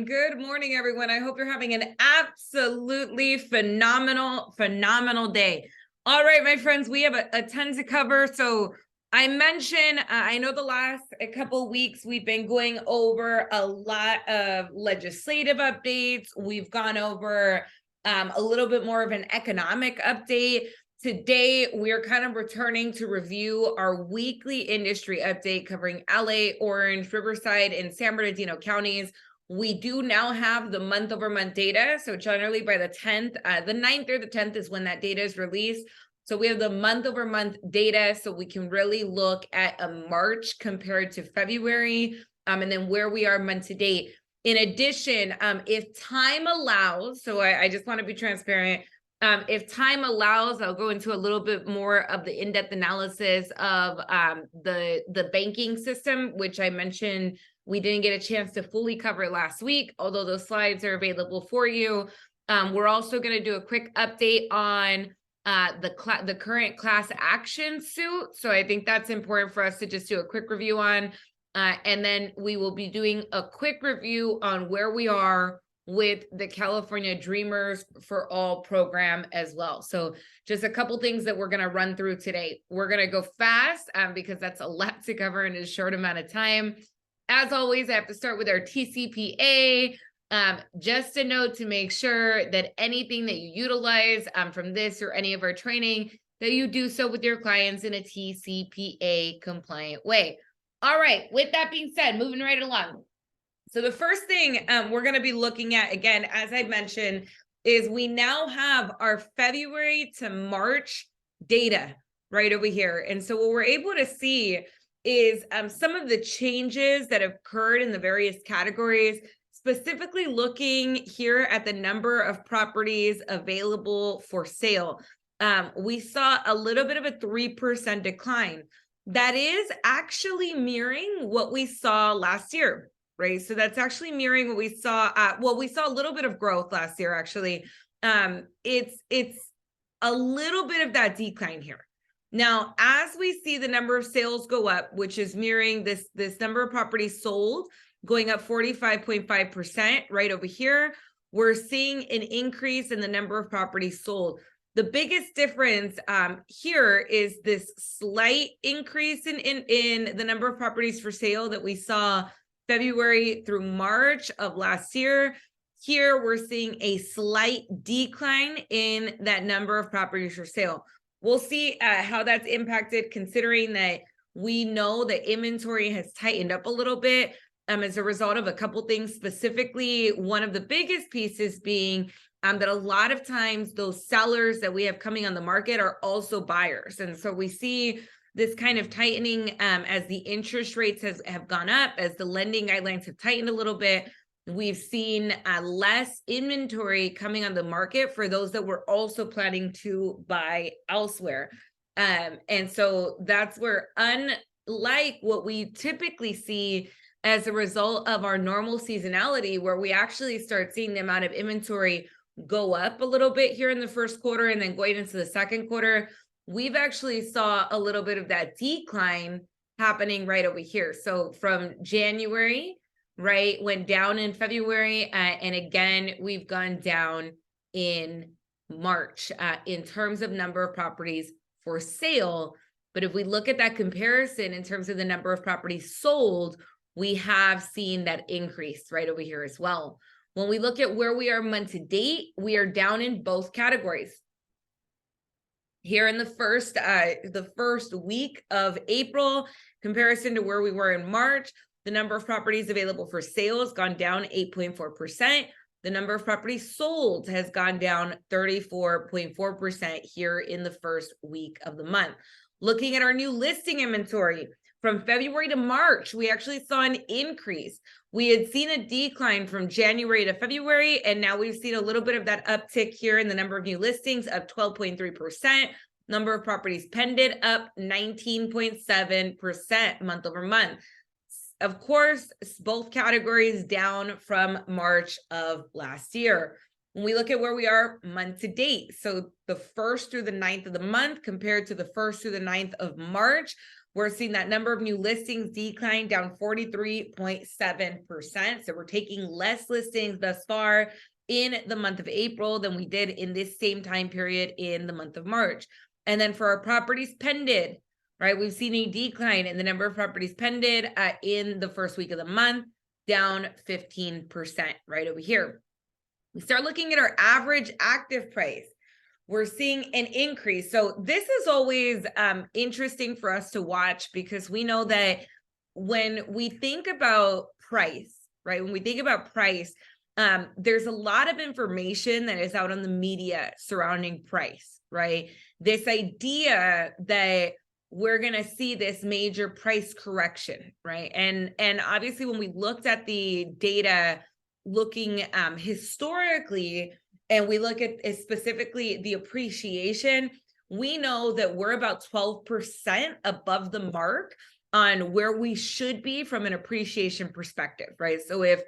Good morning, everyone. I hope you're having an absolutely phenomenal day. All right, my friends, we have a ton to cover. So I mentioned, I know the last couple weeks we've been going over a lot of legislative updates. We've gone over a little bit more of an economic update. Today, we're kind of returning to review our weekly industry update covering LA, Orange, Riverside, and San Bernardino counties. We do now have the month-over-month data. So generally by the 10th, the 9th or the 10th is when that data is released. So we have the month-over-month data, so we can really look at a March compared to February, and then where we are month to date. In addition, if time allows, so I just want to be transparent, if time allows, I'll go into a little bit more of the in-depth analysis of the banking system, which I mentioned we didn't get a chance to fully cover last week, although those slides are available for you. We're also going to do a quick update on the current class action suit. So I think that's important for us to just do a quick review on. And then we will be doing a quick review on where we are with the California Dreamers for All program as well. So just a couple things that we're going to run through today. We're going to go fast because that's a lot to cover in a short amount of time. As always, I have to start with our TCPA. Just a note to make sure that anything that you utilize from this or any of our training, that you do so with your clients in a TCPA compliant way. All right, with that being said, moving right along. So the first thing we're going to be looking at, again, as I mentioned, is we now have our February to March data right over here. And so what we're able to see is some of the changes that have occurred in the various categories, specifically looking here at the number of properties available for sale. We saw a little bit of a 3% decline. That is actually mirroring what we saw last year, right? So that's actually mirroring what we saw. Well, we saw a little bit of growth last year, actually. It's a little bit of that decline here. Now, as we see the number of sales go up, which is mirroring this number of properties sold, going up 45.5% right over here, we're seeing an increase in the number of properties sold. The biggest difference here is this slight increase in the number of properties for sale that we saw February through March of last year. Here, we're seeing a slight decline in that number of properties for sale. We'll see how that's impacted, considering that we know the inventory has tightened up a little bit as a result of a couple things. Specifically, one of the biggest pieces being that a lot of times those sellers that we have coming on the market are also buyers. And so we see this kind of tightening as the interest rates have gone up, as the lending guidelines have tightened a little bit. We've seen less inventory coming on the market for those that were also planning to buy elsewhere. And so that's where, unlike what we typically see as a result of our normal seasonality, where we actually start seeing the amount of inventory go up a little bit here in the first quarter and then going into the second quarter, we've actually saw a little bit of that decline happening right over here. So from January, right, went down in February, and again, we've gone down in March in terms of number of properties for sale. But if we look at that comparison in terms of the number of properties sold, we have seen that increase right over here as well. When we look at where we are month to date, we are down in both categories. Here in the first week of April, comparison to where we were in March, the number of properties available for sale has gone down 8.4%. The number of properties sold has gone down 34.4% here in the first week of the month. Looking at our new listing inventory, from February to March, we actually saw an increase. We had seen a decline from January to February, and now we've seen a little bit of that uptick here in the number of new listings, up 12.3%. Number of properties pended, up 19.7% month over month. Of course, both categories down from March of last year. When we look at where we are month to date, so the 1st through the 9th of the month compared to the 1st through the 9th of March, we're seeing that number of new listings decline down 43.7%. So we're taking less listings thus far in the month of April than we did in this same time period in the month of March. And then for our properties pended, right, we've seen a decline in the number of properties pended in the first week of the month, down 15% right over here. We start looking at our average active price. We're seeing an increase. So this is always interesting for us to watch, because we know that when we think about price, right, when we think about price, there's a lot of information that is out on the media surrounding price, right? This idea that we're going to see this major price correction, right? And obviously when we looked at the data looking historically, and we look at specifically the appreciation, we know that we're about 12% above the mark on where we should be from an appreciation perspective, right? So if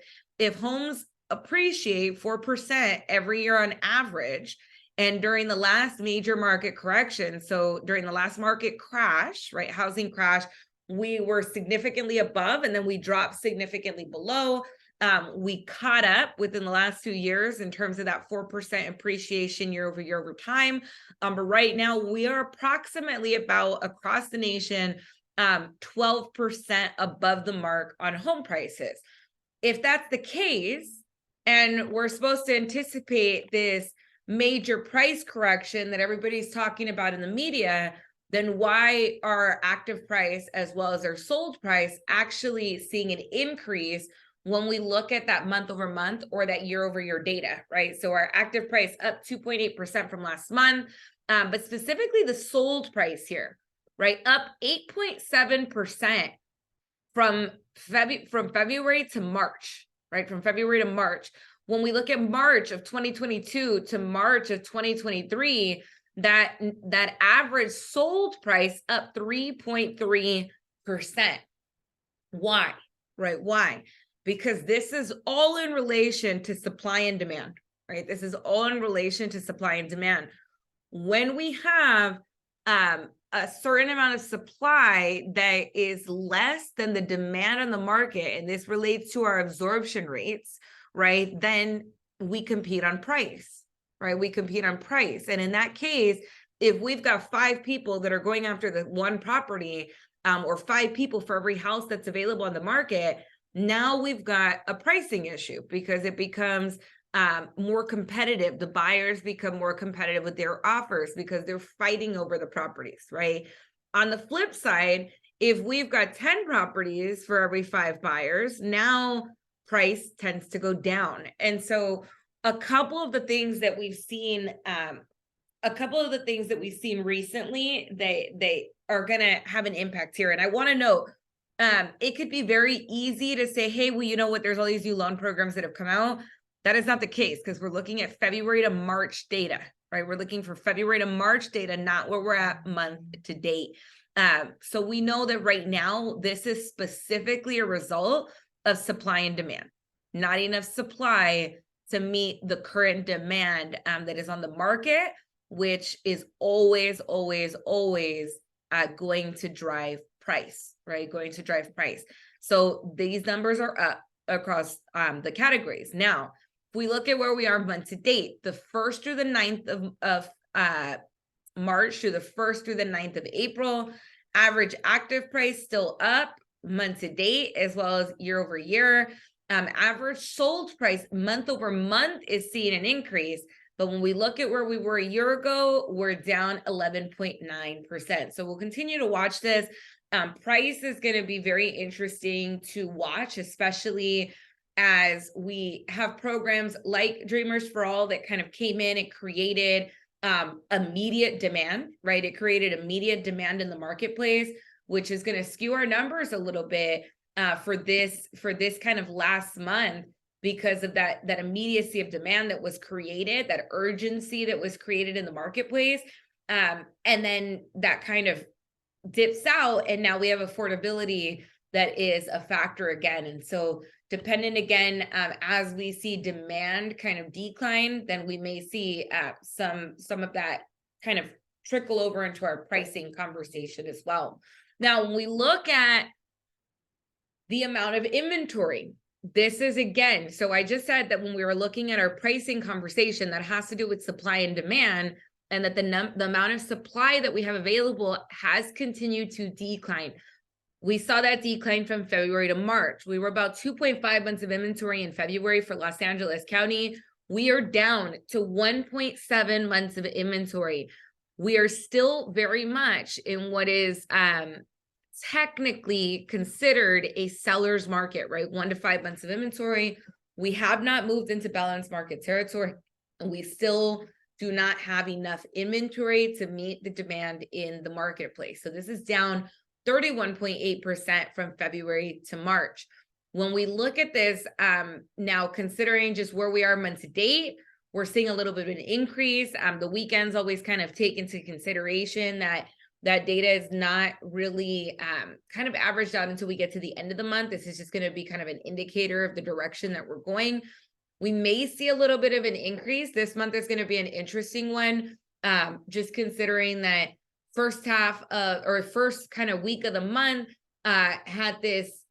homes appreciate 4% every year on average, and during the last major market correction, so during the last market crash, right, housing crash, we were significantly above, and then we dropped significantly below. We caught up within the last 2 years in terms of that 4% appreciation year over year over time. But right now we are approximately about across the nation, 12% above the mark on home prices. If that's the case, and we're supposed to anticipate this major price correction that everybody's talking about in the media, then why are active price as well as our sold price actually seeing an increase when we look at that month over month or that year over year data, right? So our active price up 2.8% from last month, but specifically the sold price here, right? Up 8.7% from February to March, right? From February to March. When we look at March of 2022 to March of 2023, that average sold price up 3.3%. Why, right? Why? Because this is all in relation to supply and demand, right? This is all in relation to supply and demand. When we have a certain amount of supply that is less than the demand on the market, and this relates to our absorption rates, right? Then we compete on price, right? We compete on price. And in that case, if we've got 5 people that are going after the one property, or 5 people for every house that's available on the market, now we've got a pricing issue because it becomes more competitive. The buyers become more competitive with their offers because they're fighting over the properties, right? On the flip side, if we've got 10 properties for every 5 buyers, now price tends to go down. And so a couple of the things that we've seen, recently, they are going to have an impact here. And I want to note, it could be very easy to say, hey, well, you know what, there's all these new loan programs that have come out. That is not the case, because we're looking at February to March data, right? We're looking for February to March data, not where we're at month to date. So we know that right now, this is specifically a result of supply and demand, not enough supply to meet the current demand that is on the market, which is always going to drive price, right? Going to drive price. So these numbers are up across the categories. Now, if we look at where we are month to date, the 1st through the 9th of March through the 1st through the 9th of April, average active price still up month to date as well as year over year. Average sold price month over month is seeing an increase. But when we look at where we were a year ago, we're down 11.9%. So we'll continue to watch this. Price is going to be very interesting to watch, especially as we have programs like Dreamers for All that kind of came in and created immediate demand, right? It created immediate demand in the marketplace, which is going to skew our numbers a little bit for this kind of last month, because of that immediacy of demand that was created, that urgency that was created in the marketplace. And then that kind of dips out, and now we have affordability that is a factor again. And so Dependent again, as we see demand kind of decline, then we may see some of that kind of trickle over into our pricing conversation as well. Now, when we look at the amount of inventory, this is again, so I just said that when we were looking at our pricing conversation, that has to do with supply and demand, and that the amount of supply that we have available has continued to decline. We saw that decline from February to March. We were about 2.5 months of inventory in February for Los Angeles County. We are down to 1.7 months of inventory. We are still very much in what is technically considered a seller's market, right? 1 to 5 months of inventory. We have not moved into balanced market territory, and we still do not have enough inventory to meet the demand in the marketplace. So this is down 31.8% from February to March. When we look at this, now considering just where we are month to date, we're seeing a little bit of an increase. The weekends always kind of take into consideration that data is not really kind of averaged out until we get to the end of the month. This is just going to be kind of an indicator of the direction that we're going. We may see a little bit of an increase. This month is going to be an interesting one, just considering that first kind of week of the month had this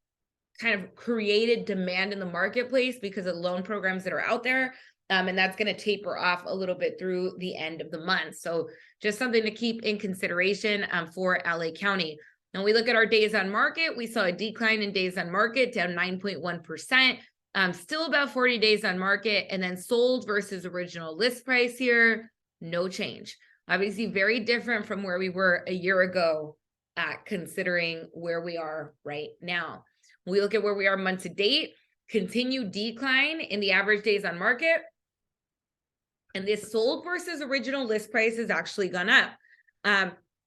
kind of created demand in the marketplace because of loan programs that are out there. And that's going to taper off a little bit through the end of the month. So just something to keep in consideration for LA County. When we look at our days on market, we saw a decline in days on market, down 9.1%, still about 40 days on market. And then sold versus original list price here, no change. Obviously very different from where we were a year ago, considering where we are right now. When we look at where we are month to date, continued decline in the average days on market. And this sold versus original list price has actually gone up.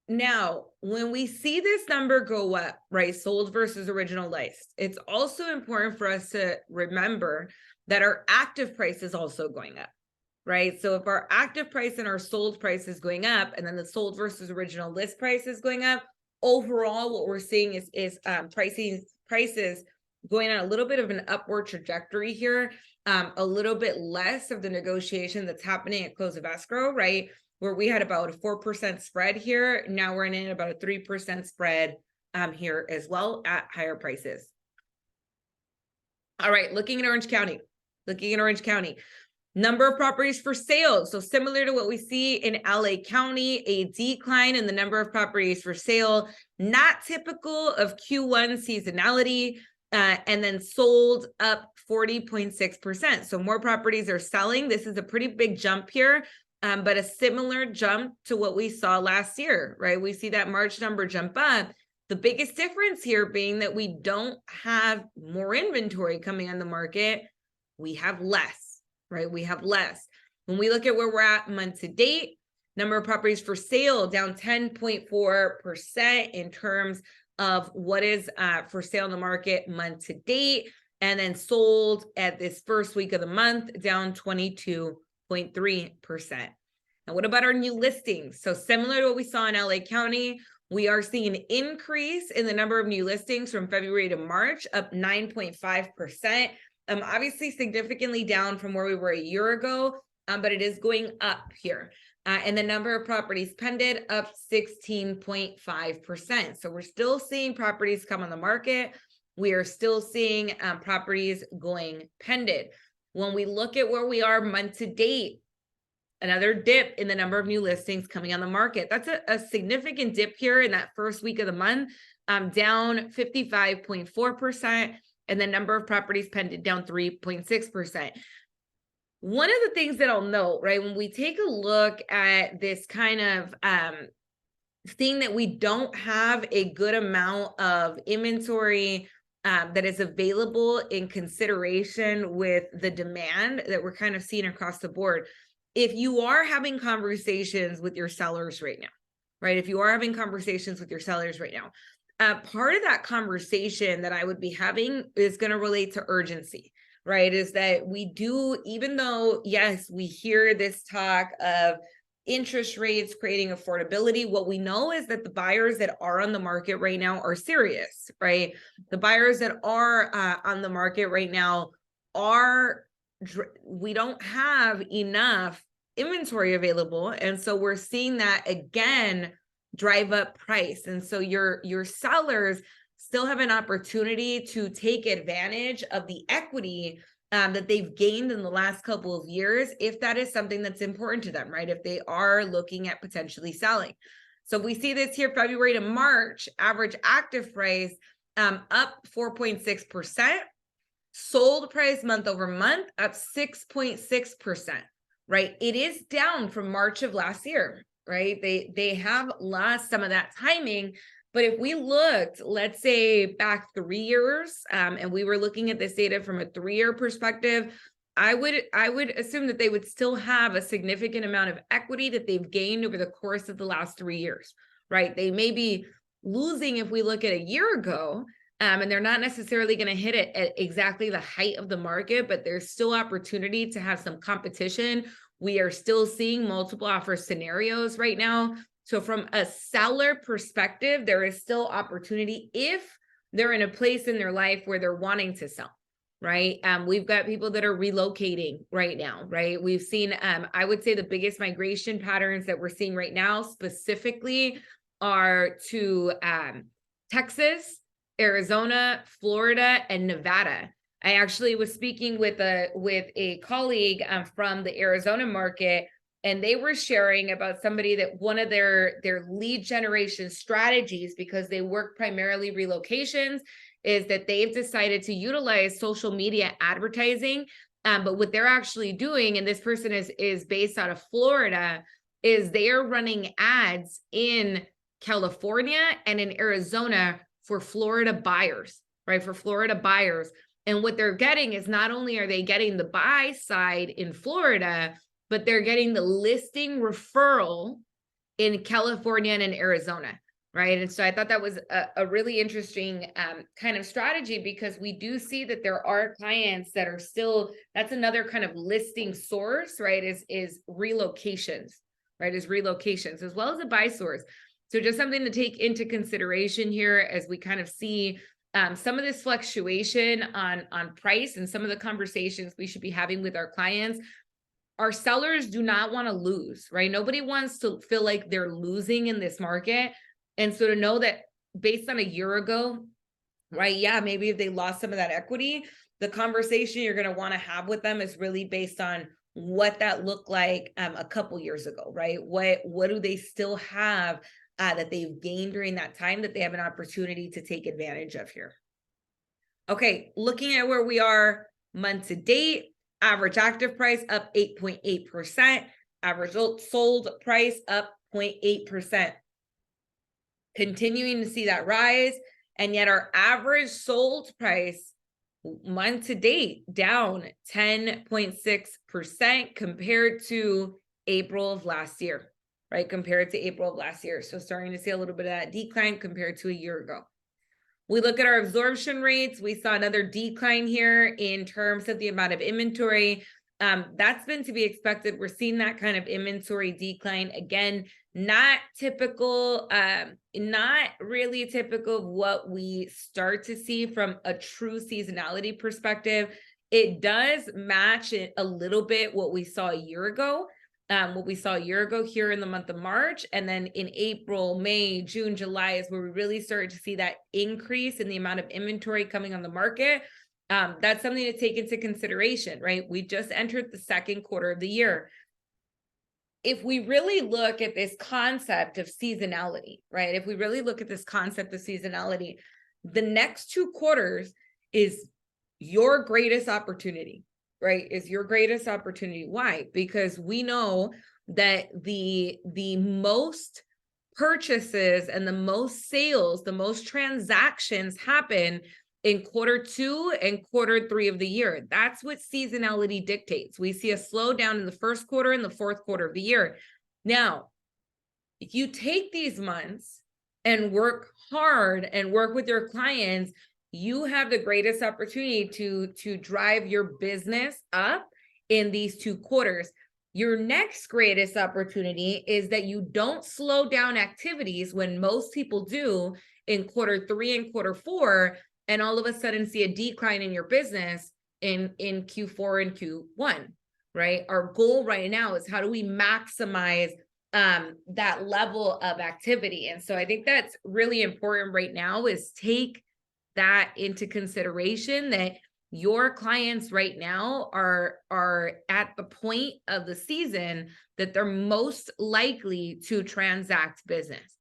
Now, when we see this number go up, right, sold versus original list, it's also important for us to remember that our active price is also going up. Right. So if our active price and our sold price is going up, and then the sold versus original list price is going up, overall, what we're seeing is prices going on a little bit of an upward trajectory here, a little bit less of the negotiation that's happening at close of escrow, right? Where we had about a 4% spread here. Now we're in about a 3% spread here as well at higher prices. All right, looking at Orange County. Number of properties for sale. So similar to what we see in LA County, a decline in the number of properties for sale, not typical of Q1 seasonality, and then sold up 40.6%. So more properties are selling. This is a pretty big jump here, but a similar jump to what we saw last year, right? We see that March number jump up. The biggest difference here being that we don't have more inventory coming on the market. We have less. Right? We have less. When we look at where we're at month to date, number of properties for sale down 10.4% in terms of what is for sale in the market month to date, and then sold at this first week of the month down 22.3%. Now, what about our new listings? So similar to what we saw in LA County, we are seeing an increase in the number of new listings from February to March, up 9.5%. Obviously significantly down from where we were a year ago, but it is going up here. And the number of properties pended up 16.5%. So we're still seeing properties come on the market. We are still seeing properties going pended. When we look at where we are month to date, another dip in the number of new listings coming on the market. That's a significant dip here in that first week of the month, down 55.4%. And the number of properties pending down 3.6%. One of the things that I'll note, right, when we take a look at this kind of thing that we don't have a good amount of inventory that is available in consideration with the demand that we're kind of seeing across the board. If you are having conversations with your sellers right now, right, if you are having conversations with your sellers right now, part of that conversation that I would be having is going to relate to urgency, right? Is that we do, even though, yes, we hear this talk of interest rates, creating affordability. What we know is that the buyers that are on the market right now are serious, right? The buyers that are on the market right now we don't have enough inventory available. And so we're seeing that again drive up price. And so your sellers still have an opportunity to take advantage of the equity that they've gained in the last couple of years, if that is something that's important to them, right? If they are looking at potentially selling. So we see this here, February to March, average active price up 4.6%, sold price month over month up 6.6%, right? It is down from March of last year, right? They have lost some of that timing. But if we looked, let's say back 3 years, and we were looking at this data from a 3-year perspective, I would assume that they would still have a significant amount of equity that they've gained over the course of the last 3 years, right? They may be losing if we look at a year ago, and they're not necessarily going to hit it at exactly the height of the market, but there's still opportunity to have some competition. We are still seeing multiple offer scenarios right now. So from a seller perspective, there is still opportunity if they're in a place in their life where they're wanting to sell, right? We've got people that are relocating right now, right? We've seen, I would say the biggest migration patterns that we're seeing right now specifically are to Texas, Arizona, Florida, and Nevada. I actually was speaking with a colleague from the Arizona market, and they were sharing about somebody that one of their lead generation strategies, because they work primarily relocations, is that they've decided to utilize social media advertising. But what they're actually doing, and this person is based out of Florida, is they are running ads in California and in Arizona for Florida buyers, right? For Florida buyers. And what they're getting is not only are they getting the buy side in Florida, but they're getting the listing referral in California and in Arizona, right? And so I thought that was a really interesting kind of strategy, because we do see that there are clients that are still, that's another kind of listing source, right? Is relocations, right? Is relocations as well as a buy source. So just something to take into consideration here as we kind of see some of this fluctuation on price and some of the conversations we should be having with our clients. Our sellers do not want to lose, right? Nobody wants to feel like they're losing in this market. And so to know that based on a year ago, right? Yeah, maybe if they lost some of that equity, the conversation you're going to want to have with them is really based on what that looked like a couple years ago, right? What do they still have that they've gained during that time that they have an opportunity to take advantage of here? Okay, looking at where we are month to date, average active price up 8.8%, average sold price up 0.8%. Continuing to see that rise, and yet our average sold price month to date down 10.6% compared to April of last year, right? Compared to April of last year. So starting to see a little bit of that decline compared to a year ago. We look at our absorption rates. We saw another decline here in terms of the amount of inventory. That's been to be expected. We're seeing that kind of inventory decline. Again, not typical, not really typical of what we start to see from a true seasonality perspective. It does match it a little bit what we saw a year ago. Here in the month of March, and then in April, May, June, July is where we really started to see that increase in the amount of inventory coming on the market. That's something to take into consideration, right? We just entered the second quarter of the year. If we really look at this concept of seasonality, right? If we really look at this concept of seasonality, the next 2 quarters is your greatest opportunity. Right, is your greatest opportunity. Why? Because we know that the most purchases and the most sales, the most transactions happen in quarter 2 and quarter 3 of the year. That's what seasonality dictates. We see a slowdown in the first quarter and the fourth quarter of the year. Now, if you take these months and work hard and work with your clients, you have the greatest opportunity to drive your business up in these 2 quarters. Your next greatest opportunity is that you don't slow down activities when most people do in quarter 3 and quarter 4, and all of a sudden see a decline in your business in Q4 and Q1, right? Our goal right now is how do we maximize that level of activity? And so I think that's really important right now, is take that into consideration, that your clients right now are at the point of the season that they're most likely to transact business.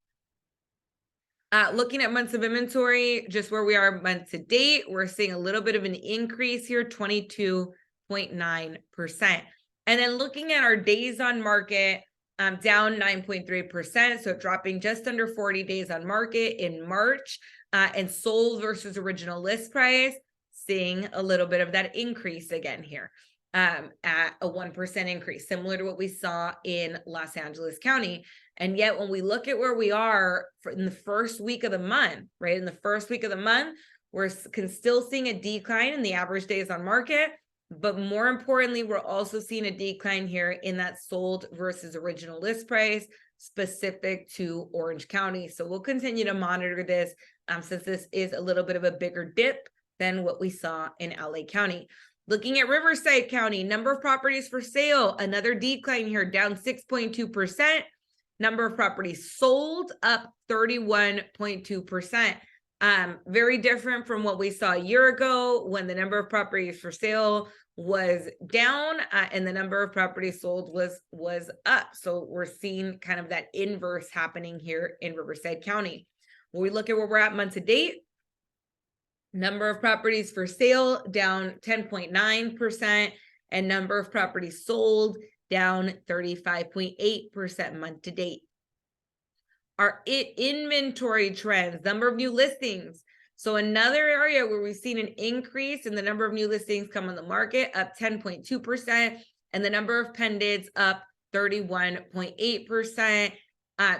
Looking at months of inventory, just where we are month to date, we're seeing a little bit of an increase here, 22.9%. And then looking at our days on market, down 9.3%, so dropping just under 40 days on market in March, and sold versus original list price, seeing a little bit of that increase again here, at a 1% increase, similar to what we saw in Los Angeles County. And yet when we look at where we are in the first week of the month, right? In the first week of the month, we're still seeing a decline in the average days on market, but more importantly, we're also seeing a decline here in that sold versus original list price specific to Orange County. So we'll continue to monitor this, since this is a little bit of a bigger dip than what we saw in LA County. Looking at Riverside County, number of properties for sale, another decline here, down 6.2%. Number of properties sold up 31.2%. Very different from what we saw a year ago, when the number of properties for sale was down, and the number of properties sold was up. So we're seeing kind of that inverse happening here in Riverside County. When we look at where we're at month to date, number of properties for sale down 10.9%, and number of properties sold down 35.8% month to date. Our inventory trends, number of new listings. So another area where we've seen an increase in the number of new listings come on the market, up 10.2%, and the number of pendeds up 31.8%.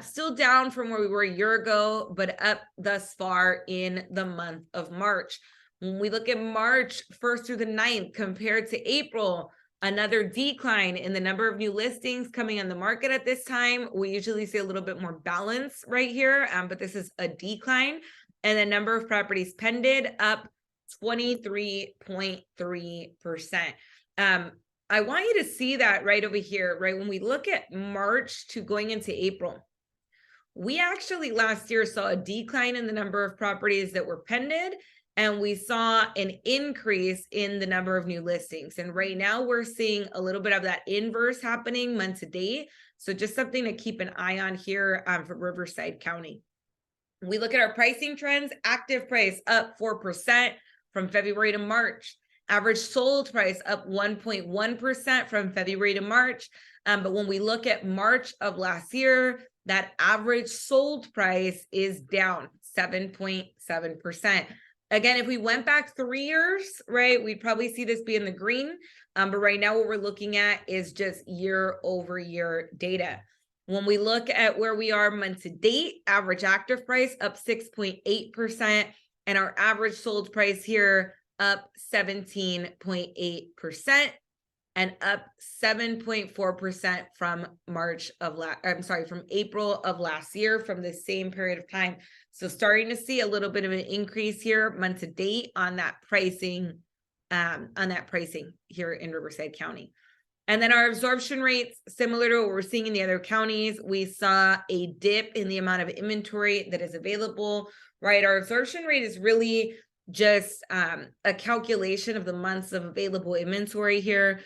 Still down from where we were a year ago, but up thus far in the month of March. When we look at March 1st through the 9th compared to April, another decline in the number of new listings coming on the market at this time. We usually see a little bit more balance right here, but this is a decline. And the number of properties pended up 23.3%. I want you to see that right over here, right? When we look at March to going into April, we actually last year saw a decline in the number of properties that were pended, and we saw an increase in the number of new listings. And right now we're seeing a little bit of that inverse happening month to date. So just something to keep an eye on here for Riverside County. We look at our pricing trends, active price up 4% from February to March. Average sold price up 1.1% from February to March. But when we look at March of last year, that average sold price is down 7.7%. Again, if we went back 3 years, right, we'd probably see this be in the green. But right now what we're looking at is just year over year data. When we look at where we are month to date, average active price up 6.8%, and our average sold price here up 17.8%, and up 7.4% from from April of last year, from the same period of time. So starting to see a little bit of an increase here month to date on that pricing here in Riverside County. And then our absorption rates, similar to what we're seeing in the other counties, we saw a dip in the amount of inventory that is available, right? Our absorption rate is really just a calculation of the months of available inventory here.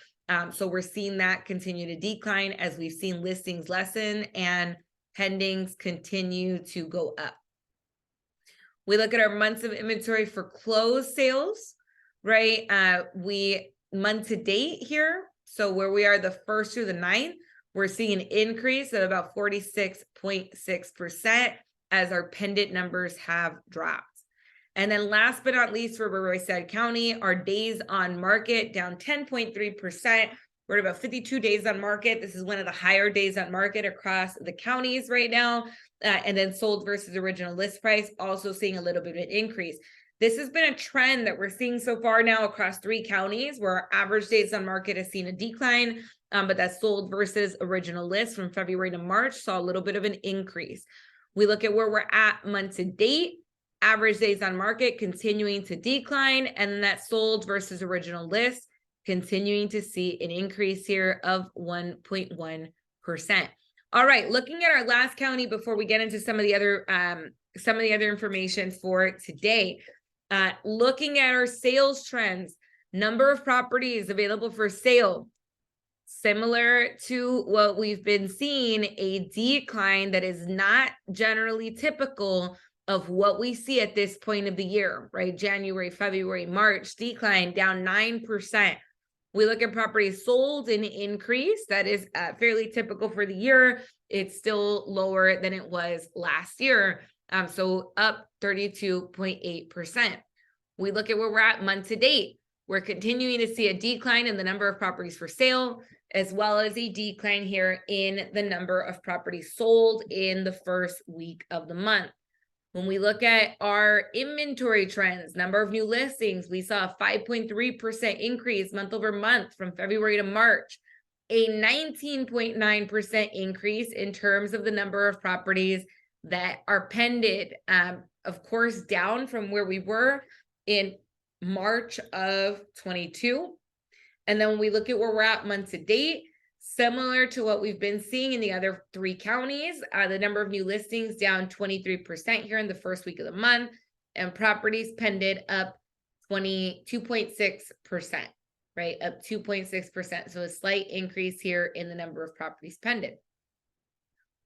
So we're seeing that continue to decline as we've seen listings lessen and pendings continue to go up. We look at our months of inventory for closed sales, right? We month to date here, so where we are the 1st through the 9th, we're seeing an increase of about 46.6% as our pendant numbers have dropped. And then last but not least, for Riverside County, our days on market down 10.3%. We're at about 52 days on market. This is one of the higher days on market across the counties right now. And then sold versus original list price, also seeing a little bit of an increase. This has been a trend that we're seeing so far now across 3 counties, where our average days on market has seen a decline. but that sold versus original list from February to March saw a little bit of an increase. We look at where we're at month to date, average days on market continuing to decline, and then that sold versus original list continuing to see an increase here of 1.1%. All right, looking at our last county before we get into some of the other information for today. Looking at our sales trends, number of properties available for sale, similar to what we've been seeing, a decline that is not generally typical of what we see at this point of the year, right? January, February, March, decline down 9%. We look at properties sold, an increase that is fairly typical for the year. It's still lower than it was last year. So up 32.8%. We look at where we're at month to date. We're continuing to see a decline in the number of properties for sale, as well as a decline here in the number of properties sold in the first week of the month. When we look at our inventory trends, number of new listings, we saw a 5.3% increase month over month from February to March, a 19.9% increase in terms of the number of properties that are pended, of course, down from where we were in March of 22. And then when we look at where we're at month to date, similar to what we've been seeing in the other 3 counties, the number of new listings down 23% here in the first week of the month, and properties pended up 22.6%, right? Up 2.6%. So a slight increase here in the number of properties pended.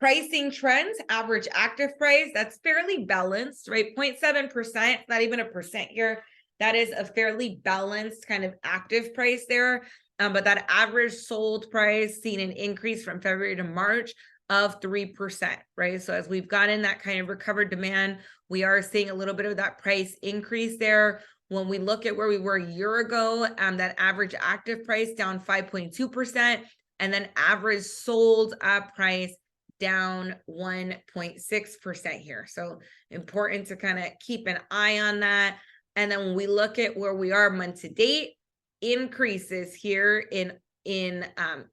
Pricing trends, average active price, that's fairly balanced, right? 0.7%, not even a percent here. That is a fairly balanced kind of active price there. But that average sold price seen an increase from February to March of 3%, right? So as we've gotten that kind of recovered demand, we are seeing a little bit of that price increase there. When we look at where we were a year ago, that average active price down 5.2%, and then average sold price down 1.6% here. So important to kind of keep an eye on that. And then when we look at where we are month to date, increases here in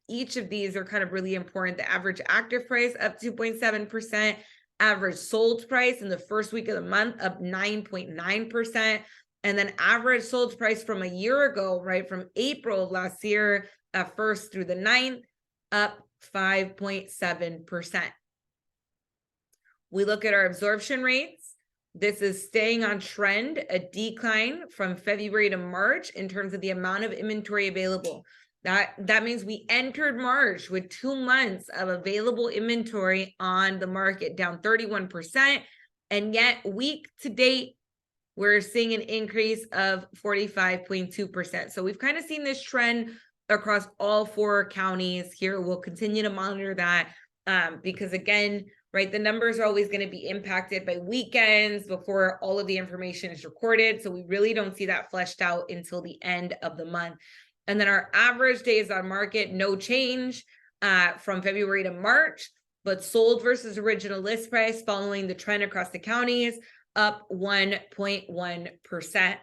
each of these are kind of really important. The average active price up 2.7%, average sold price in the first week of the month up 9.9%, and then average sold price from a year ago, right, from April of last year, 1st through the 9th, up 5.7%. We look at our absorption rates. This is staying on trend, a decline from February to March in terms of the amount of inventory available. That means we entered March with 2 months of available inventory on the market, down 31%. And yet week to date, we're seeing an increase of 45.2%. So we've kind of seen this trend across all 4 counties here. We'll continue to monitor that because again, right, the numbers are always going to be impacted by weekends before all of the information is recorded. So we really don't see that fleshed out until the end of the month. And then our average days on market, no change from February to March, but sold versus original list price following the trend across the counties, up 1.1%.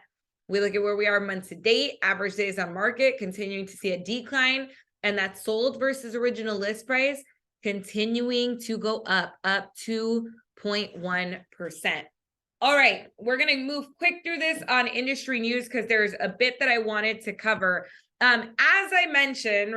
We look at where we are month to date, average days on market, continuing to see a decline, and that sold versus original list price continuing to go up 2.1%. All right, we're going to move quick through this on industry news because there's a bit that I wanted to cover. As I mentioned,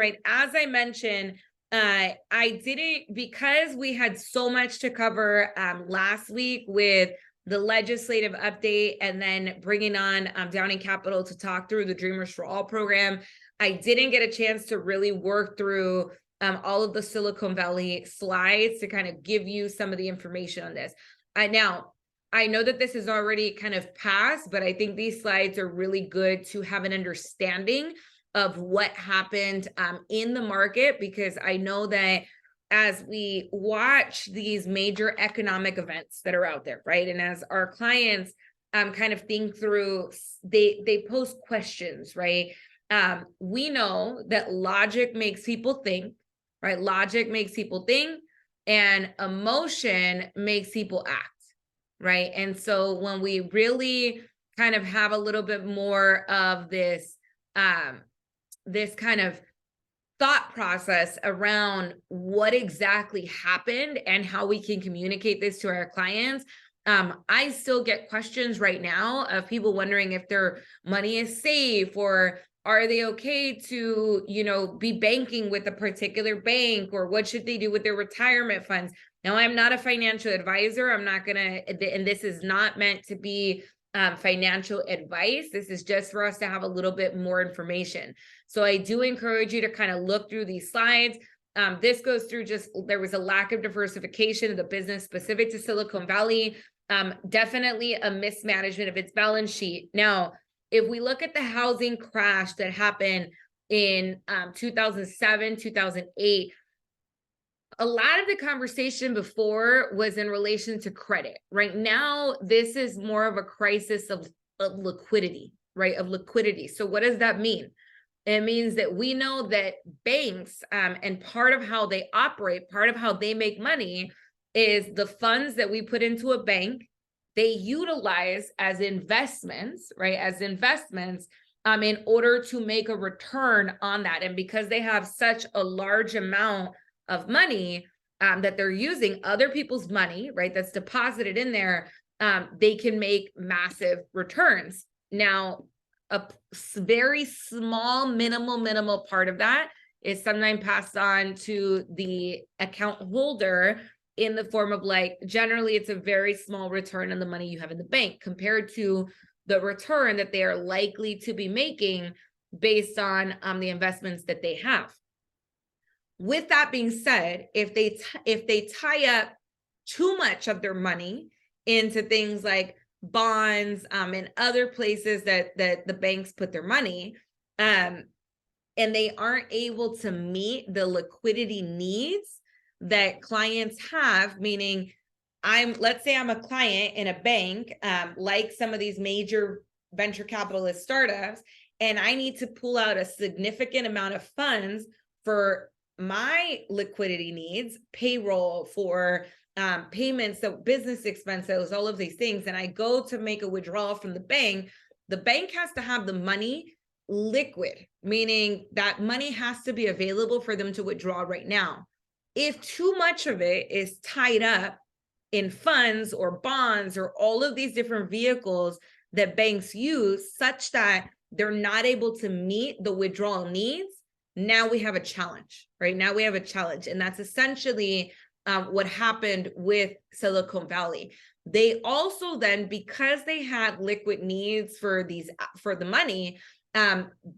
I didn't, because we had so much to cover last week with the legislative update and then bringing on Downey Capital to talk through the Dreamers for All program. I didn't get a chance to really work through all of the Silicon Valley slides to kind of give you some of the information on this. Now, I know that this is already kind of passed, but I think these slides are really good to have an understanding of what happened in the market, because I know that as we watch these major economic events that are out there, right? And as our clients kind of think through, they pose questions, right? We know that logic makes people think, right? Logic makes people think, and emotion makes people act, right? And so when we really kind of have a little bit more of this, this kind of thought process around what exactly happened and how we can communicate this to our clients. I still get questions right now of people wondering if their money is safe, or are they okay to, be banking with a particular bank, or what should they do with their retirement funds? Now, I'm not a financial advisor. I'm not going to, and this is not meant to be financial advice. This is just for us to have a little bit more information. So I do encourage you to kind of look through these slides. This goes through there was a lack of diversification of the business specific to Silicon Valley. Definitely a mismanagement of its balance sheet. Now, if we look at the housing crash that happened in 2007, 2008, a lot of the conversation before was in relation to credit. Right now, this is more of a crisis of liquidity, right? Of liquidity. So what does that mean? It means that we know that banks, and part of how they operate, part of how they make money is the funds that we put into a bank, they utilize as investments, right? As investments, in order to make a return on that. And because they have such a large amount of money that they're using, other people's money, right, that's deposited in there, they can make massive returns. Now, a very small, minimal part of that is sometimes passed on to the account holder in the form of, like, generally it's a very small return on the money you have in the bank compared to the return that they are likely to be making based on the investments that they have. With that being said, if they tie up too much of their money into things like bonds and other places that the banks put their money, and they aren't able to meet the liquidity needs that clients have, meaning let's say I'm a client in a bank, like some of these major venture capitalist startups, and I need to pull out a significant amount of funds for my liquidity needs, payroll, for payments, so business expenses, all of these things, and I go to make a withdrawal from the bank has to have the money liquid, meaning that money has to be available for them to withdraw right now. If too much of it is tied up in funds or bonds or all of these different vehicles that banks use such that they're not able to meet the withdrawal needs, now we have a challenge, right? Now we have a challenge. And that's essentially what happened with Silicon Valley. They also then, because they had liquid needs for the money,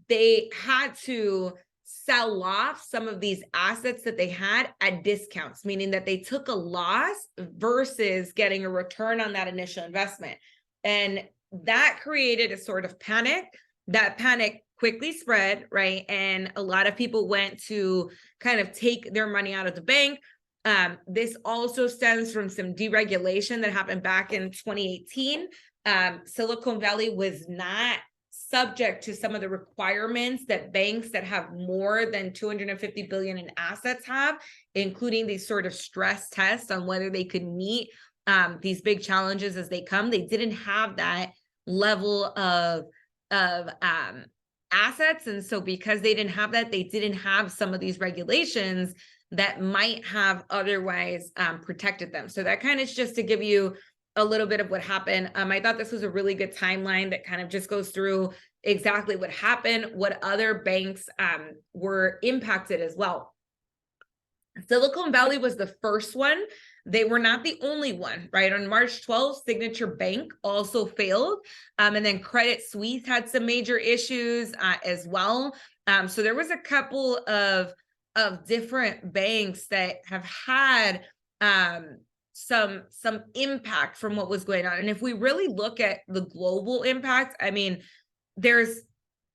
they had to sell off some of these assets that they had at discounts, meaning that they took a loss versus getting a return on that initial investment. And that created a sort of panic. That panic quickly spread, right? And a lot of people went to kind of take their money out of the bank. This also stems from some deregulation that happened back in 2018. Silicon Valley was not subject to some of the requirements that banks that have more than 250 billion in assets have, including these sort of stress tests on whether they could meet these big challenges as they come. They didn't have that level of assets. And so because they didn't have that, they didn't have some of these regulations that might have otherwise protected them. So that kind of is just to give you a little bit of what happened. I thought this was a really good timeline that kind of just goes through exactly what happened, what other banks were impacted as well. Silicon Valley was the first one. They were not the only one, right? On March 12th, Signature Bank also failed. And then Credit Suisse had some major issues as well. So there was a couple of different banks that have had some impact from what was going on. And if we really look at the global impact, I mean, there's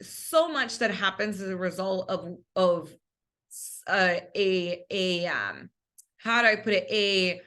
so much that happens as a result of how do I put it, a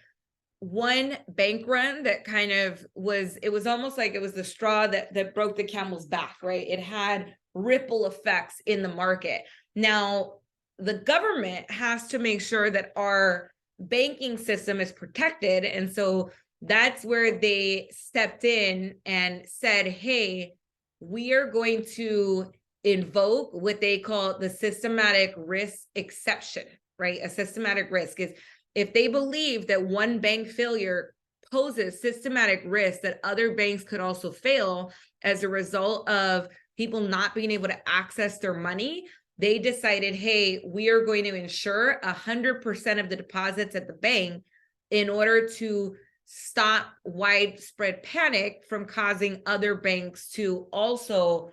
one bank run that kind of was, it was almost like it was the straw that broke the camel's back, right? It had ripple effects in the market. Now, the government has to make sure that our banking system is protected. And so that's where they stepped in and said, hey, we are going to invoke what they call the systematic risk exception, right? A systematic risk is if they believe that one bank failure poses systematic risk that other banks could also fail as a result of people not being able to access their money, they decided, hey, we are going to insure 100% of the deposits at the bank in order to stop widespread panic from causing other banks to also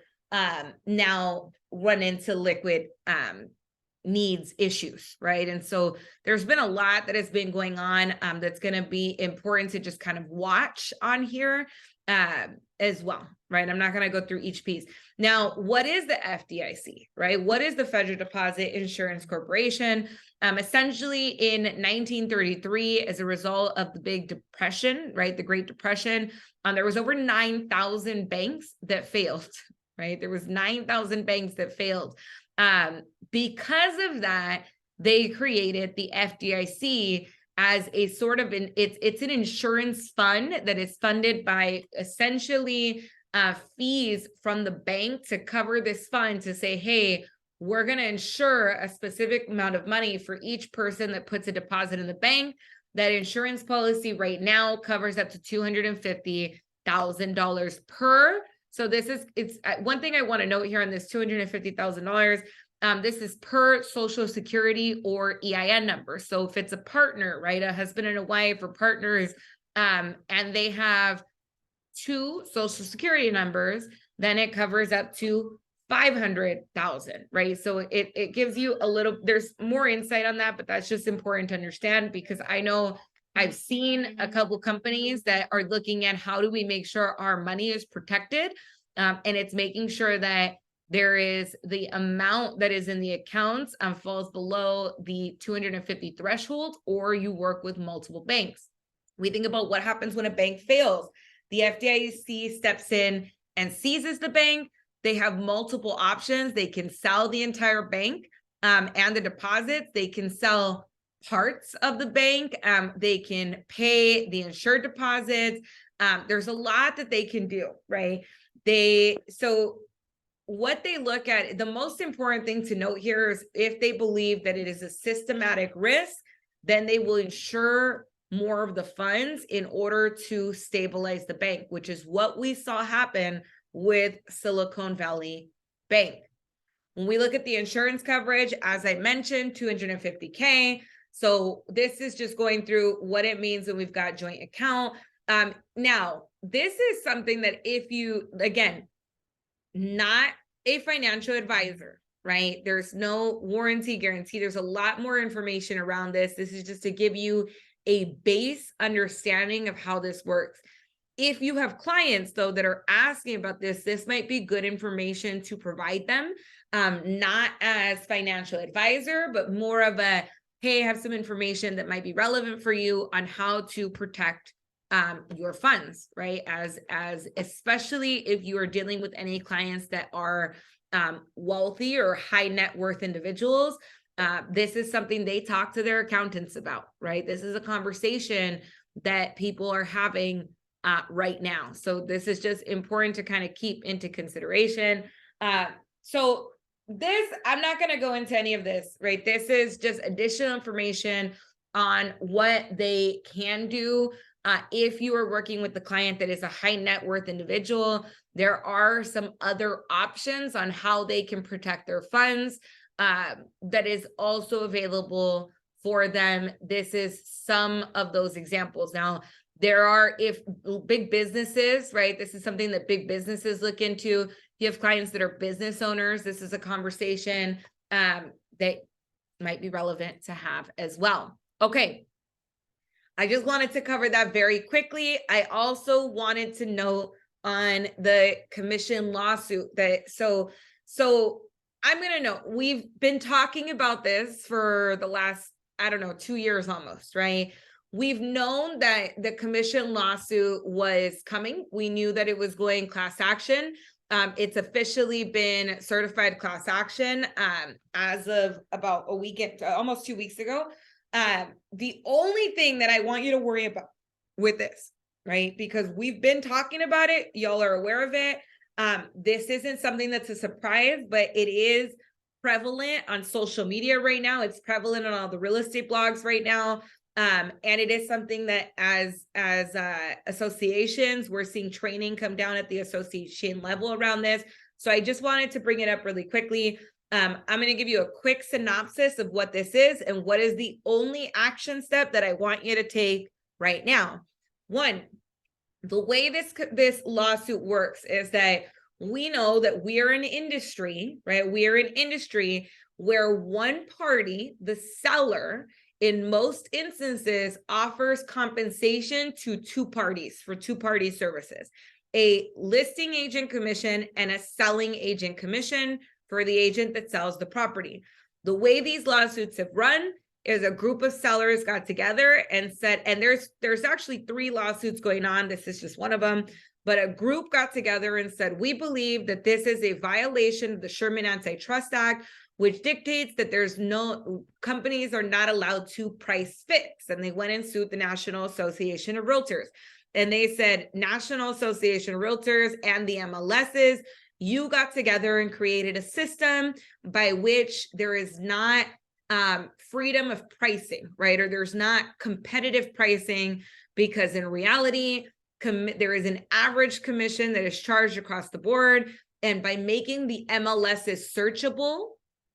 now run into liquid needs issues, right? And so there's been a lot that has been going on that's going to be important to just kind of watch on here as well, right? I'm not going to go through each piece. Now, what is the FDIC, right? What is the Federal Deposit Insurance Corporation? Essentially in 1933, as a result of the Big Depression, right? The Great Depression, there was over 9,000 banks that failed, right? There was 9,000 banks that failed. Because of that, they created the FDIC as a sort of it's an insurance fund that is funded by essentially fees from the bank to cover this fund to say, hey, we're going to insure a specific amount of money for each person that puts a deposit in the bank. That insurance policy right now covers up to $250,000 per. So it's one thing I want to note here on this $250,000. This is per Social Security or EIN number. So if it's a partner, right, a husband and a wife or partners, and they have 2 Social Security numbers, then it covers up to $500,000, right? So it gives you a little, there's more insight on that, but that's just important to understand because I know I've seen a couple companies that are looking at how do we make sure our money is protected, and it's making sure that there is the amount that is in the accounts falls below the 250 threshold, or you work with multiple banks. We think about what happens when a bank fails. The FDIC steps in and seizes the bank. They have multiple options. They can sell the entire bank and the deposits. They can sell parts of the bank. They can pay the insured deposits. There's a lot that they can do, right? So what they look at, the most important thing to note here is if they believe that it is a systematic risk, then they will insure more of the funds in order to stabilize the bank, which is what we saw happen with Silicon Valley Bank. When we look at the insurance coverage, as I mentioned, $250K. So this is just going through what it means when we've got joint account. Now, this is something that if you, again, not a financial advisor, right? There's no warranty guarantee. There's a lot more information around this. This is just to give you a base understanding of how this works. If you have clients, though, that are asking about this, this might be good information to provide them, not as financial advisor, but more of a, hey, I have some information that might be relevant for you on how to protect your funds, right? As especially if you are dealing with any clients that are wealthy or high net worth individuals, this is something they talk to their accountants about, right? This is a conversation that people are having right now. So this is just important to kind of keep into consideration. So this, I'm not going to go into any of this, right? This is just additional information on what they can do. If you are working with the client that is a high net worth individual, there are some other options on how they can protect their funds that is also available for them. This is some of those examples. Now, there are, if big businesses, right? This is something that big businesses look into. If you have clients that are business owners, this is a conversation that might be relevant to have as well. Okay. I just wanted to cover that very quickly. I also wanted to note on the commission lawsuit that, so I'm going to note, we've been talking about this for the last, 2 years almost, right? We've known that the commission lawsuit was coming. We knew that it was going class action. It's officially been certified class action as of about a weekend, almost 2 weeks ago. The only thing that I want you to worry about with this, right? Because we've been talking about it, y'all are aware of it. This isn't something that's a surprise, but it is prevalent on social media right now. It's prevalent on all the real estate blogs right now. And it is something that as associations, we're seeing training come down at the association level around this. So I just wanted to bring it up really quickly. I'm going to give you a quick synopsis of what this is and what is the only action step that I want you to take right now. One, the way this lawsuit works is that we know that we are an industry, right? We are an industry where one party, the seller, in most instances, offers compensation to two parties for two-party services, a listing agent commission and a selling agent commission for the agent that sells the property. The way these lawsuits have run is a group of sellers got together and said, and there's actually 3 lawsuits going on. This is just one of them. But a group got together and said, we believe that this is a violation of the Sherman Antitrust Act, which dictates that companies are not allowed to price fix. And they went and sued the National Association of Realtors. And they said, National Association of Realtors and the MLSs, you got together and created a system by which there is not freedom of pricing, right? Or there's not competitive pricing, because in reality, there is an average commission that is charged across the board. And by making the MLSs searchable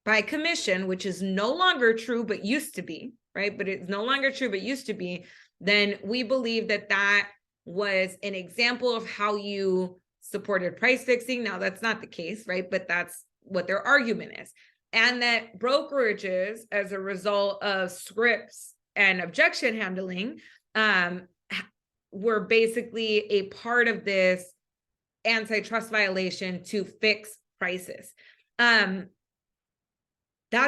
by commission, which is no longer true, but used to be, right? But it's no longer true, but used to be, then we believe that that was an example of how you supported price fixing. Now, that's not the case, right? But that's what their argument is. And that brokerages, as a result of scripts and objection handling, were basically a part of this antitrust violation to fix prices. That's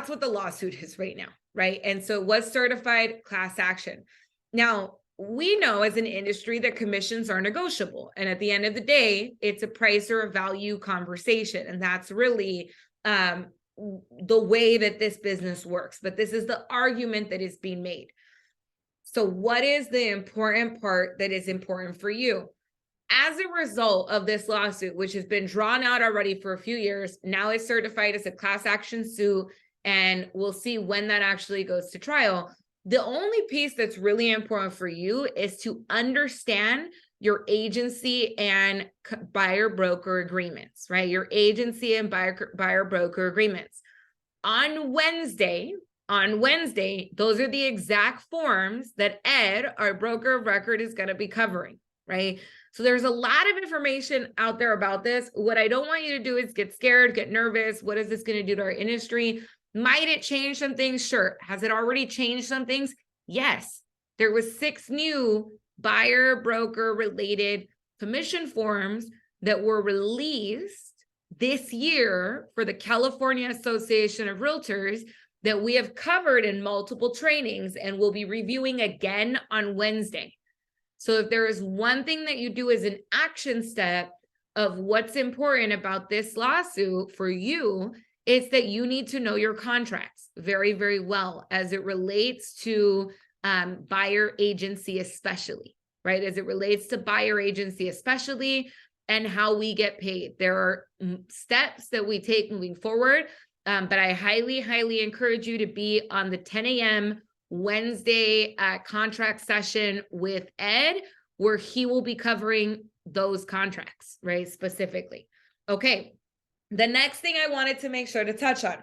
what the lawsuit is right now, right? And so it was certified class action. Now, we know as an industry that commissions are negotiable. And at the end of the day, it's a price or a value conversation. And that's really the way that this business works. But this is the argument that is being made. So what is the important part that is important for you? As a result of this lawsuit, which has been drawn out already for a few years, now it's certified as a class action suit, and we'll see when that actually goes to trial. The only piece that's really important for you is to understand your agency and buyer broker agreements, right? Your agency and buyer broker agreements. On Wednesday, those are the exact forms that Ed, our broker of record, is going to be covering, right? So there's a lot of information out there about this. What I don't want you to do is get scared, get nervous. What is this going to do to our industry? Might it change some things? Sure. Has it already changed some things? Yes. There was 6 new buyer broker related commission forms that were released this year for the California Association of Realtors that we have covered in multiple trainings and will be reviewing again on Wednesday. So if there is one thing that you do as an action step of what's important about this lawsuit for you, it's that you need to know your contracts very, very well as it relates to buyer agency especially, right? As it relates to buyer agency especially, and how we get paid. There are steps that we take moving forward, but I highly, highly encourage you to be on the 10 a.m. Wednesday contract session with Ed, where he will be covering those contracts, right, specifically. Okay, the next thing I wanted to make sure to touch on,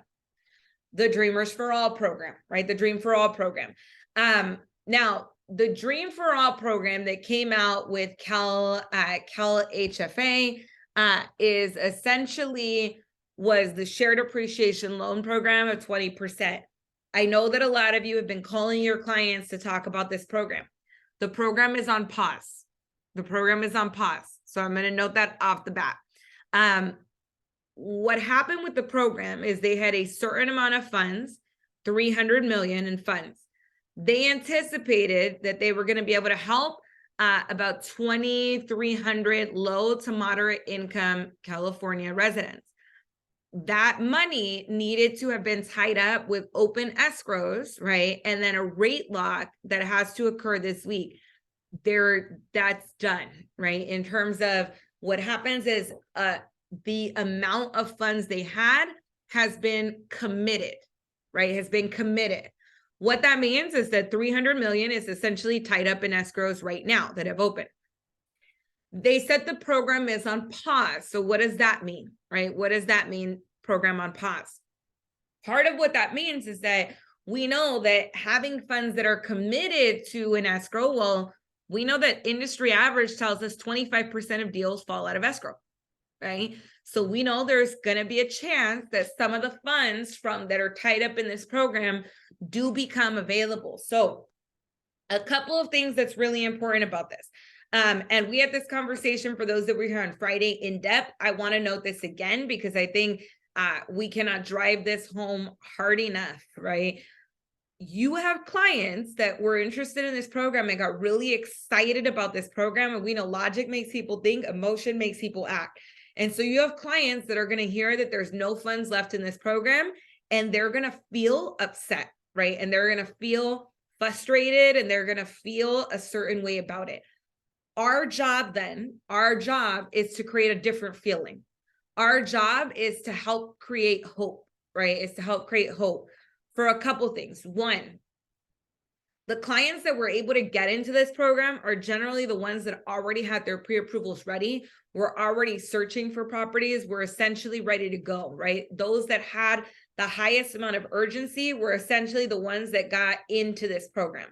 the Dreamers for All program, right? The Dream for All program. Now, the Dream for All program that came out with Cal HFA is essentially was the shared appreciation loan program of 20%. I know that a lot of you have been calling your clients to talk about this program. The program is on pause. The program is on pause. So I'm going to note that off the bat. What happened with the program is they had a certain amount of funds, 300 million in funds. They anticipated that they were going to be able to help about 2,300 low to moderate income California residents. That money needed to have been tied up with open escrows, right? And then a rate lock that has to occur this week. That's done, right? In terms of what happens is the amount of funds they had has been committed, right? Has been committed. What that means is that 300 million is essentially tied up in escrows right now that have opened. They said the program is on pause. So what does that mean, right? What does that mean, program on pause? Part of what that means is that we know that having funds that are committed to an escrow, well, we know that industry average tells us 25% of deals fall out of escrow, right? So we know there's going to be a chance that some of the funds from that are tied up in this program do become available. So a couple of things that's really important about this. And we had this conversation for those that were here on Friday in depth. I want to note this again, because I think we cannot drive this home hard enough, right? You have clients that were interested in this program and got really excited about this program. And we know logic makes people think, emotion makes people act. And so you have clients that are going to hear that there's no funds left in this program, and they're going to feel upset, right? And they're going to feel frustrated, and they're going to feel a certain way about it. Our job is to create a different feeling. Our job is to help create hope, right? Is to help create hope for a couple things. One, the clients that were able to get into this program are generally the ones that already had their pre-approvals ready, were already searching for properties, were essentially ready to go, right? Those that had the highest amount of urgency were essentially the ones that got into this program.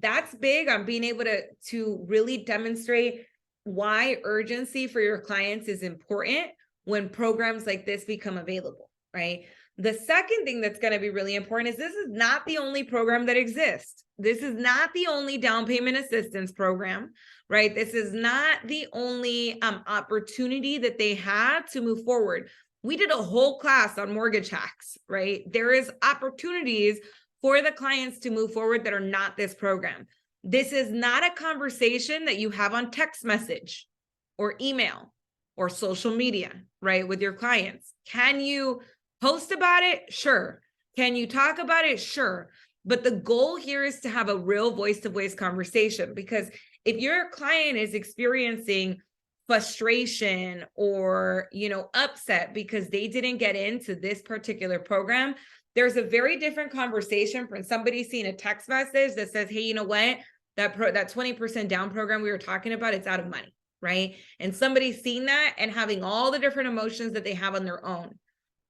That's big on being able to really demonstrate why urgency for your clients is important when programs like this become available, right? The second thing that's going to be really important is this is not the only program that exists. This is not the only down payment assistance program, right? This is not the only opportunity that they had to move forward. We did a whole class on mortgage hacks, right? There is opportunities for the clients to move forward that are not this program. This is not a conversation that you have on text message or email or social media, right, with your clients. Can you post about it? Sure. Can you talk about it? Sure. But the goal here is to have a real voice-to-voice conversation, because if your client is experiencing frustration or, upset because they didn't get into this particular program, there's a very different conversation from somebody seeing a text message that says, hey, you know what? That 20% down program we were talking about, it's out of money, right? And somebody seeing that and having all the different emotions that they have on their own.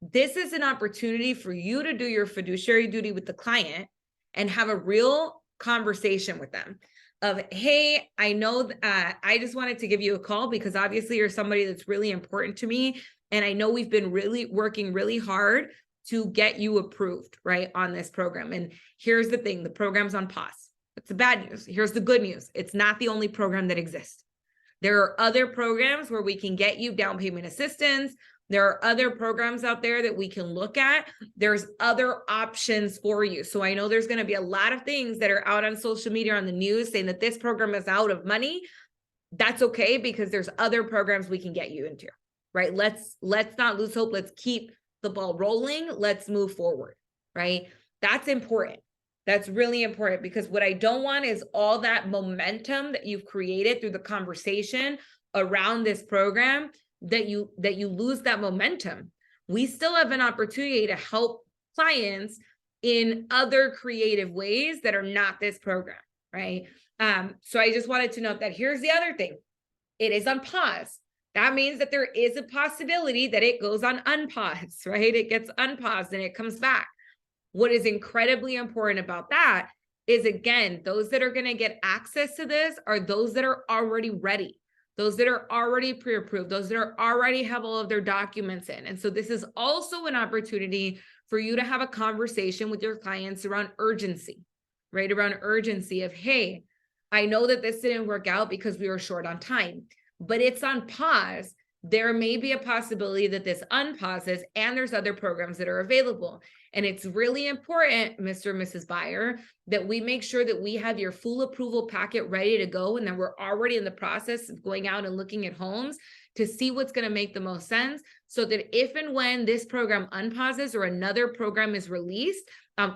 This is an opportunity for you to do your fiduciary duty with the client and have a real conversation with them of, hey, I know I just wanted to give you a call because obviously you're somebody that's really important to me. And I know we've been really working really hard to get you approved, right, on this program. And here's the thing, the program's on pause. It's the bad news. Here's the good news. It's not the only program that exists. There are other programs where we can get you down payment assistance. There are other programs out there that we can look at. There's other options for you. So I know there's going to be a lot of things that are out on social media, on the news, saying that this program is out of money. That's okay, because there's other programs we can get you into, right? Let's not lose hope. Let's keep the ball rolling. Let's move forward, right? That's important. That's really important, because what I don't want is all that momentum that you've created through the conversation around this program, that you lose that momentum. We still have an opportunity to help clients in other creative ways that are not this program, right? So I just wanted to note that. Here's the other thing. It is on pause. That means that there is a possibility that it goes on unpause, right? It gets unpaused and it comes back. What is incredibly important about that is, again, those that are going to get access to this are those that are already ready, those that are already pre-approved, those that are already have all of their documents in. And so this is also an opportunity for you to have a conversation with your clients around urgency, right? Around urgency of, hey, I know that this didn't work out because we were short on time, but it's on pause. There may be a possibility that this unpauses and there's other programs that are available. And it's really important, Mr. and Mrs. Buyer, that we make sure that we have your full approval packet ready to go, and that we're already in the process of going out and looking at homes to see what's going to make the most sense, so that if and when this program unpauses or another program is released,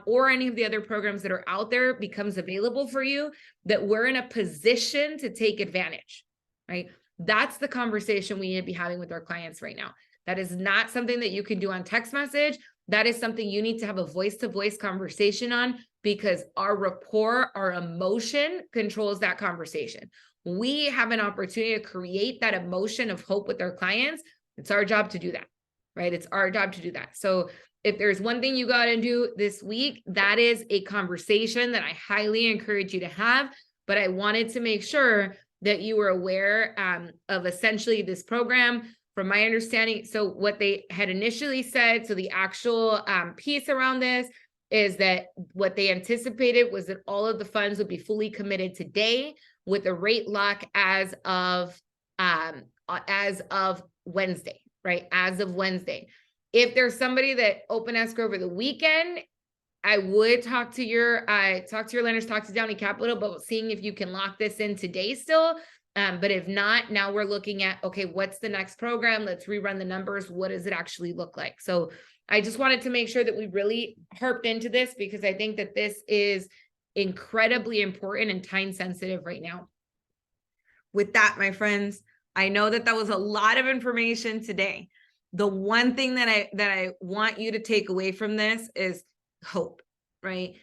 or any of the other programs that are out there becomes available for you, that we're in a position to take advantage, right? That's the conversation we need to be having with our clients right now. That is not something that you can do on text message. That is something you need to have a voice-to-voice conversation on, because our rapport, our emotion controls that conversation. We have an opportunity to create that emotion of hope with our clients. It's our job to do that, right? It's our job to do that. So if there's one thing you got to do this week, that is a conversation that I highly encourage you to have. But I wanted to make sure that you were aware of essentially this program. From my understanding, so what they had initially said, so the actual piece around this is that what they anticipated was that all of the funds would be fully committed today, with a rate lock as of Wednesday, right? As of Wednesday. If there's somebody that open escrow over the weekend, I would talk to your lenders, talk to Downey Capital about seeing if you can lock this in today still. But if not, now we're looking at, okay, what's the next program? Let's rerun the numbers. What does it actually look like? So I just wanted to make sure that we really harped into this, because I think that this is incredibly important and time sensitive right now. With that, my friends, I know that was a lot of information today. The one thing that I want you to take away from this is hope, right?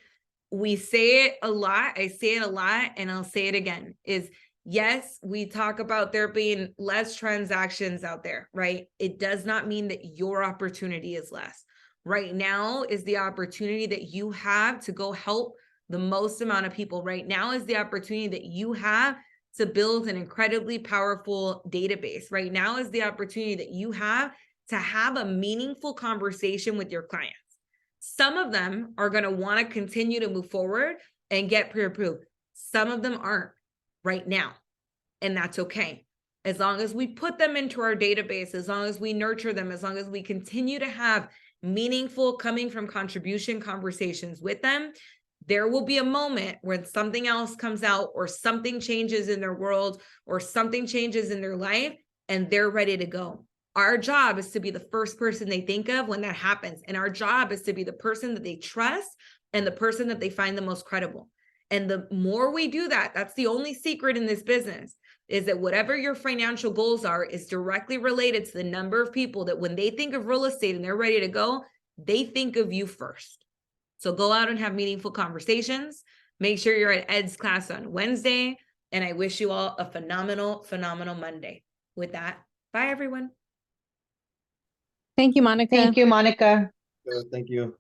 We say it a lot. I say it a lot, and I'll say it again, is yes, we talk about there being less transactions out there, right? It does not mean that your opportunity is less. Right now is the opportunity that you have to go help the most amount of people. Right now is the opportunity that you have to build an incredibly powerful database. Right now is the opportunity that you have to have a meaningful conversation with your clients. Some of them are going to want to continue to move forward and get pre-approved. Some of them aren't right now. And that's okay. As long as we put them into our database, as long as we nurture them, as long as we continue to have meaningful coming from contribution conversations with them, there will be a moment when something else comes out, or something changes in their world, or something changes in their life, and they're ready to go. Our job is to be the first person they think of when that happens. And our job is to be the person that they trust and the person that they find the most credible. And the more we do that, that's the only secret in this business, is that whatever your financial goals are is directly related to the number of people that when they think of real estate and they're ready to go, they think of you first. So go out and have meaningful conversations. Make sure you're at Ed's class on Wednesday. And I wish you all a phenomenal, phenomenal Monday. With that, bye everyone. Thank you, Monica. Thank you, Monica. Thank you.